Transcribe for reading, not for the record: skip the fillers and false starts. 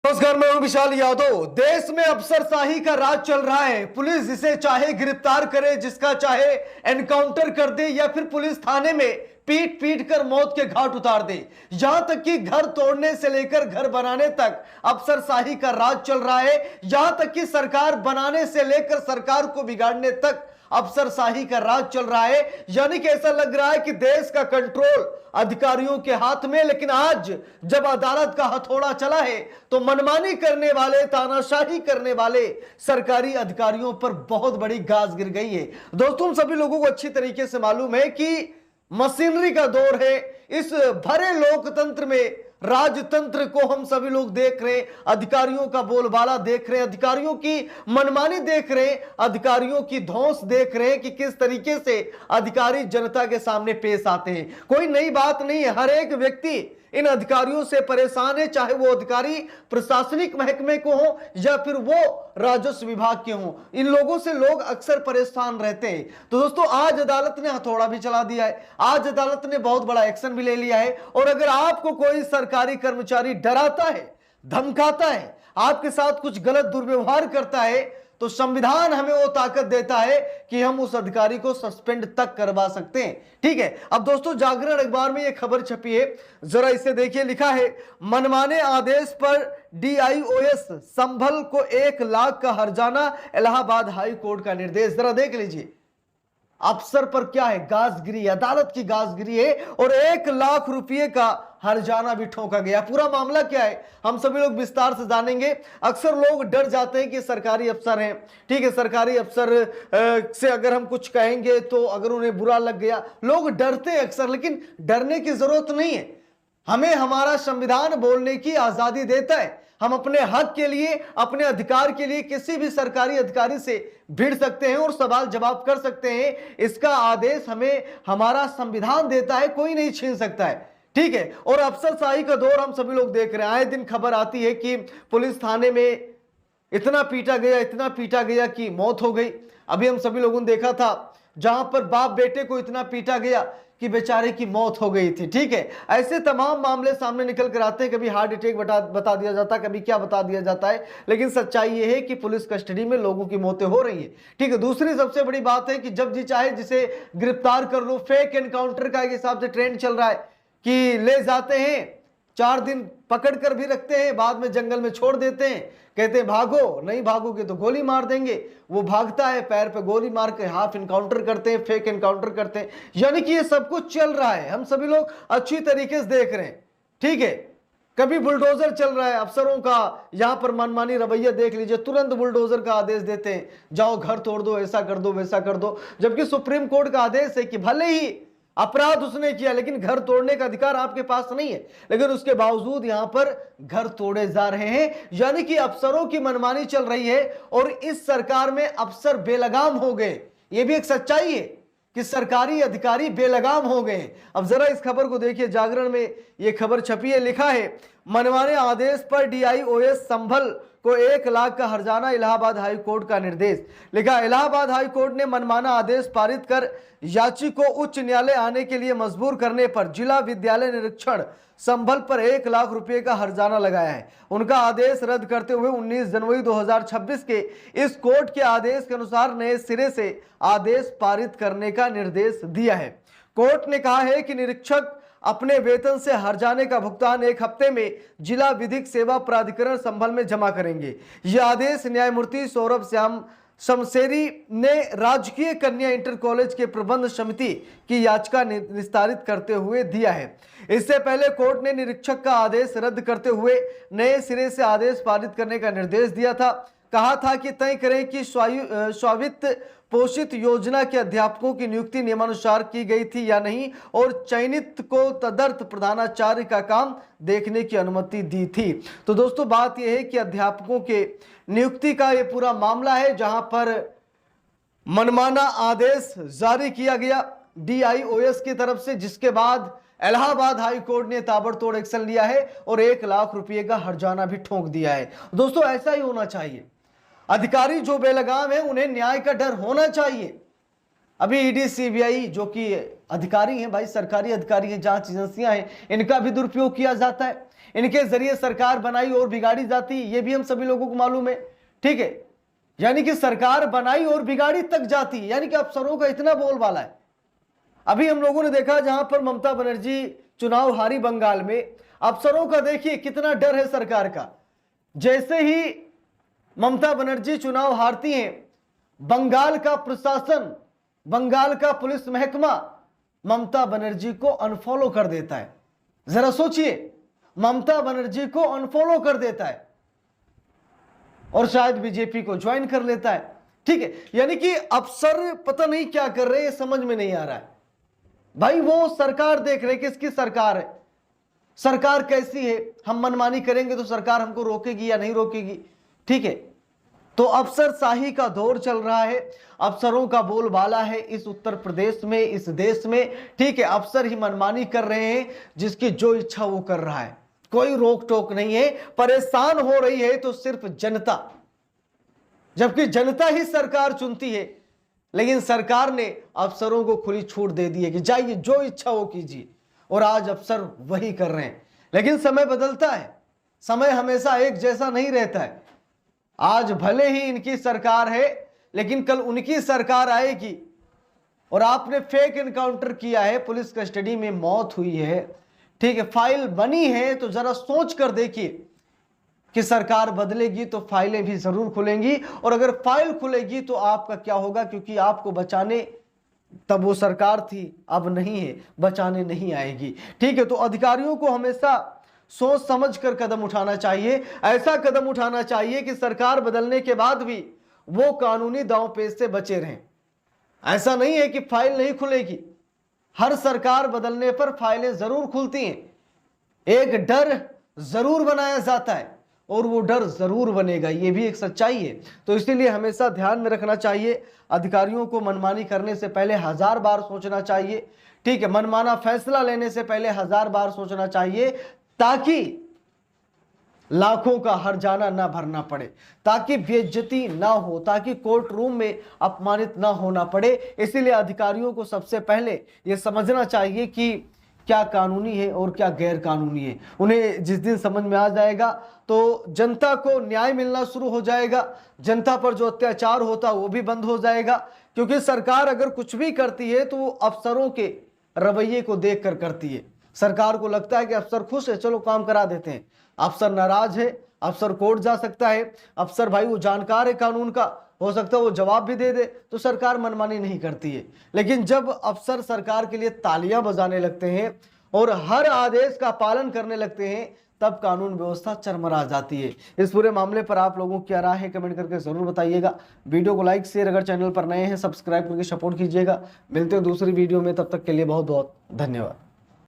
नमस्कार, मैं हूं विशाल यादव। देश में अफसरशाही का राज चल रहा है। पुलिस जिसे चाहे गिरफ्तार करे, जिसका चाहे एनकाउंटर कर दे या फिर पुलिस थाने में पीट पीट कर मौत के घाट उतार दे। यहां तक कि घर तोड़ने से लेकर घर बनाने तक अफसरशाही का राज चल रहा है। यहां तक कि सरकार बनाने से लेकर सरकार को बिगाड़ने तक अफसरशाही का राज चल रहा है। यानी कि ऐसा लग रहा है कि देश का कंट्रोल अधिकारियों के हाथ में। लेकिन आज जब अदालत का हथौड़ा चला है तो मनमानी करने वाले, तानाशाही करने वाले सरकारी अधिकारियों पर बहुत बड़ी गाज गिर गई है। दोस्तों, सभी लोगों को अच्छी तरीके से मालूम है कि मशीनरी का दौर है। इस भरे लोकतंत्र में राजतंत्र को हम सभी लोग देख रहे हैं, अधिकारियों का बोलबाला देख रहे हैं, अधिकारियों की मनमानी देख रहे हैं, अधिकारियों की धौंस देख रहे हैं कि किस तरीके से अधिकारी जनता के सामने पेश आते हैं। कोई नई बात नहीं है, हर एक व्यक्ति इन अधिकारियों से परेशान है, चाहे वो अधिकारी प्रशासनिक महकमे को हो या फिर वो राजस्व विभाग के हों। इन लोगों से लोग अक्सर परेशान रहते हैं। तो दोस्तों, आज अदालत ने हथौड़ा भी चला दिया है, आज अदालत ने बहुत बड़ा एक्शन भी ले लिया है। और अगर आपको कोई सरकारी कर्मचारी डराता है, धमकाता है, आपके साथ कुछ गलत दुर्व्यवहार करता है, तो संविधान हमें वो ताकत देता है कि हम उस अधिकारी को सस्पेंड तक करवा सकते हैं। ठीक है। अब दोस्तों, जागरण अखबार में ये खबर छपी है, जरा इसे देखिए। लिखा है, मनमाने आदेश पर डीआईओएस संभल को 1 लाख का हर्जाना, इलाहाबाद हाई कोर्ट का निर्देश। जरा देख लीजिए, अफसर पर क्या है, गाजगिरी, अदालत की गाजगिरी है और 1 लाख रुपए का हर्जाना भी ठोका गया। पूरा मामला क्या है हम सभी लोग विस्तार से जानेंगे। अक्सर लोग डर जाते हैं कि सरकारी अफसर हैं, ठीक है, सरकारी अफसर से अगर हम कुछ कहेंगे तो अगर उन्हें बुरा लग गया, लोग डरते हैं अक्सर। लेकिन डरने की जरूरत नहीं है, हमें हमारा संविधान बोलने की आजादी देता है। हम अपने हक के लिए, अपने अधिकार के लिए किसी भी सरकारी अधिकारी से भिड़ सकते हैं और सवाल जवाब कर सकते हैं। इसका आदेश हमें हमारा संविधान देता है, कोई नहीं छीन सकता है। ठीक है। और अफसरशाही का दौर हम सभी लोग देख रहे हैं। आए दिन खबर आती है कि पुलिस थाने में इतना पीटा गया, इतना पीटा गया कि मौत हो गई। अभी हम सभी लोगों ने देखा था जहां पर बाप बेटे को इतना पीटा गया कि बेचारे की मौत हो गई थी। ठीक है। ऐसे तमाम मामले सामने निकल कर आते हैं। कभी हार्ट अटैक बता दिया जाता है, कभी क्या बता दिया जाता है, लेकिन सच्चाई ये है कि पुलिस कस्टडी में लोगों की मौतें हो रही है। ठीक है। दूसरी सबसे बड़ी बात है कि जब जी चाहे जिसे गिरफ्तार कर लो। फेक एनकाउंटर का एक हिसाब से ट्रेंड चल रहा है कि ले जाते हैं, 4 दिन पकड़ कर भी रखते हैं, बाद में जंगल में छोड़ देते हैं, कहते हैं भागो, नहीं भागोगे तो गोली मार देंगे। वो भागता है, पैर पे गोली मार के हाफ एनकाउंटर करते हैं, फेक एनकाउंटर करते हैं। यानी कि ये सब कुछ चल रहा है, हम सभी लोग अच्छी तरीके से देख रहे हैं। ठीक है। कभी बुलडोजर चल रहा है, अफसरों का यहां पर मनमानी रवैया देख लीजिए, तुरंत बुलडोजर का आदेश देते हैं, जाओ घर तोड़ दो, ऐसा कर दो, वैसा कर दो। जबकि सुप्रीम कोर्ट का आदेश है कि भले ही अपराध उसने किया लेकिन घर तोड़ने का अधिकार आपके पास नहीं है, लेकिन उसके बावजूद यहां पर घर तोड़े जा रहे हैं। यानी कि अफसरों की मनमानी चल रही है और इस सरकार में अफसर बेलगाम हो गए। यह भी एक सच्चाई है कि सरकारी अधिकारी बेलगाम हो गए। अब जरा इस खबर को देखिए, जागरण में यह खबर छपी है। लिखा है, मनमाने आदेश पर डीआईओएस संभल को 1 लाख का हर्जाना, इलाहाबाद हाई कोर्ट का निर्देश। लिखा, इलाहाबाद हाई कोर्ट ने मनमाना आदेश पारित कर याची को उच्च न्यायालय आने के लिए मजबूर करने पर जिला विद्यालय निरीक्षण संभल पर 1 लाख रुपए का हर्जाना लगाया है। उनका आदेश रद्द करते हुए 19 जनवरी 2026 के इस कोर्ट के आदेश के अनुसार नए सिरे से आदेश पारित करने का निर्देश दिया है। कोर्ट ने कहा है कि निरीक्षक अपने वेतन से हर्जाने का भुगतान 1 हफ्ते में जिला विधिक सेवा प्राधिकरण संभल में जमा करेंगे। यह आदेश न्यायमूर्ति सौरभ श्याम शमशेरी ने राजकीय कन्या इंटर कॉलेज के प्रबंध समिति की याचिका निस्तारित करते हुए दिया है। इससे पहले कोर्ट ने निरीक्षक का आदेश रद्द करते हुए नए सिरे से आदेश पारित करने का निर्देश दिया था। कहा था कि तय करें कि स्वावित्त पोषित योजना के अध्यापकों की नियुक्ति नियमानुसार की गई थी या नहीं, और चयनित को तदर्थ प्रधानाचार्य का काम देखने की अनुमति दी थी। तो दोस्तों, बात यह है कि अध्यापकों के नियुक्ति का यह पूरा मामला है जहां पर मनमाना आदेश जारी किया गया डीआईओएस की तरफ से, जिसके बाद इलाहाबाद हाई कोर्ट ने ताबड़तोड़ एक्शन लिया है और 1 लाख रुपए का हर्जाना भी ठोक दिया है। दोस्तों, ऐसा ही होना चाहिए। अधिकारी जो बेलगाम है उन्हें न्याय का डर होना चाहिए। अभी ईडी सीबीआई जो कि अधिकारी हैं भाई, सरकारी अधिकारी हैं, जांच एजेंसियां हैं, इनका भी दुरुपयोग किया जाता है। इनके जरिए सरकार बनाई और बिगाड़ी जाती है, ये भी हम सभी लोगों को मालूम है। ठीक है, यानी कि सरकार बनाई और बिगाड़ी तक जाती है, यानी कि अफसरों का इतना बोलबाला है। अभी हम लोगों ने देखा जहां पर ममता बनर्जी चुनाव हारी बंगाल में, अफसरों का देखिए कितना डर है सरकार का। जैसे ही ममता बनर्जी चुनाव हारती हैं, बंगाल का प्रशासन, बंगाल का पुलिस महकमा ममता बनर्जी को अनफॉलो कर देता है। जरा सोचिए, ममता बनर्जी को अनफॉलो कर देता है और शायद बीजेपी को ज्वाइन कर लेता है। ठीक है, यानी कि अफसर पता नहीं क्या कर रहे हैं, समझ में नहीं आ रहा है भाई। वो सरकार देख रहे, किसकी सरकार है, सरकार कैसी है, हम मनमानी करेंगे तो सरकार हमको रोकेगी या नहीं रोकेगी। ठीक है, तो अफसरशाही का दौर चल रहा है, अफसरों का बोलबाला है इस उत्तर प्रदेश में, इस देश में। ठीक है, अफसर ही मनमानी कर रहे हैं, जिसकी जो इच्छा वो कर रहा है, कोई रोक टोक नहीं है। परेशान हो रही है तो सिर्फ जनता, जबकि जनता ही सरकार चुनती है। लेकिन सरकार ने अफसरों को खुली छूट दे दी है कि जाइए जो इच्छा वो कीजिए, और आज अफसर वही कर रहे हैं। लेकिन समय बदलता है, समय हमेशा एक जैसा नहीं रहता है। आज भले ही इनकी सरकार है, लेकिन कल उनकी सरकार आएगी। और आपने फेक एनकाउंटर किया है, पुलिस कस्टडी में मौत हुई है, ठीक है, फाइल बनी है, तो जरा सोच कर देखिए कि सरकार बदलेगी तो फाइलें भी जरूर खुलेंगी, और अगर फाइल खुलेगी तो आपका क्या होगा, क्योंकि आपको बचाने तब वो सरकार थी, अब नहीं है, बचाने नहीं आएगी। ठीक है, तो अधिकारियों को हमेशा सोच समझ कर कदम उठाना चाहिए। ऐसा कदम उठाना चाहिए कि सरकार बदलने के बाद भी वो कानूनी दांवपेच से बचे रहें। ऐसा नहीं है कि फाइल नहीं खुलेगी, हर सरकार बदलने पर फाइलें जरूर खुलती हैं। एक डर जरूर बनाया जाता है और वो डर जरूर बनेगा, ये भी एक सच्चाई है। तो इसीलिए हमेशा ध्यान में रखना चाहिए, अधिकारियों को मनमानी करने से पहले 1000 बार सोचना चाहिए। ठीक है, मनमाना फैसला लेने से पहले 1000 बार सोचना चाहिए, ताकि लाखों का हर्जाना ना भरना पड़े, ताकि बेइज्जती ना हो, ताकि कोर्ट रूम में अपमानित ना होना पड़े। इसीलिए अधिकारियों को सबसे पहले यह समझना चाहिए कि क्या कानूनी है और क्या गैर कानूनी है। उन्हें जिस दिन समझ में आ जाएगा तो जनता को न्याय मिलना शुरू हो जाएगा, जनता पर जो अत्याचार होता वो भी बंद हो जाएगा। क्योंकि सरकार अगर कुछ भी करती है तो वो अफसरों के रवैये को देख कर करती है। सरकार को लगता है कि अफसर खुश है, चलो काम करा देते हैं। अफसर नाराज है, अफसर कोर्ट जा सकता है, अफसर भाई वो जानकार है कानून का, हो सकता है वो जवाब भी दे दे, तो सरकार मनमानी नहीं करती है। लेकिन जब अफसर सरकार के लिए तालियां बजाने लगते हैं और हर आदेश का पालन करने लगते हैं, तब कानून व्यवस्था चरमरा जाती है। इस पूरे मामले पर आप लोगों की क्या राय है, कमेंट करके जरूर बताइएगा। वीडियो को लाइक शेयर, अगर चैनल पर नए हैं सब्सक्राइब करके सपोर्ट कीजिएगा। मिलते हैं दूसरी वीडियो में, तब तक के लिए बहुत बहुत धन्यवाद।